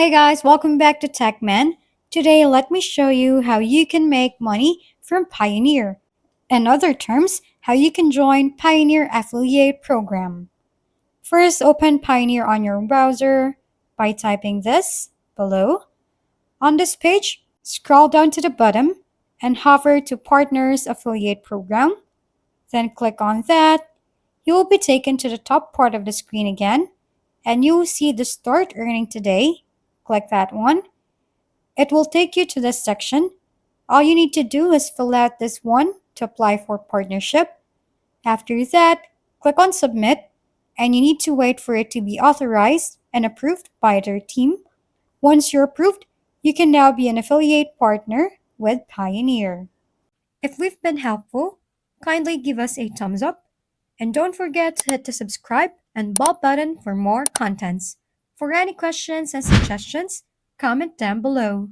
Hey guys, welcome back to TechMan. Today, let me show you how you can make money from Pioneer. In other terms, how you can join Pioneer Affiliate Program. First, open Pioneer on your browser by typing this below. On this page, scroll down to the bottom and hover to Partners Affiliate Program. Then click on that. You will be taken to the top part of the screen again, and you will see the Start Earning Today. Click that one. It will take you to this section. All you need to do is fill out this one to apply for partnership. After that, click on Submit, and you need to wait for it to be authorized and approved by their team. Once you're approved, you can now be an affiliate partner with Pioneer. If we've been helpful, kindly give us a thumbs up, and don't forget to hit the subscribe and bell button for more contents. For any questions and suggestions, comment down below.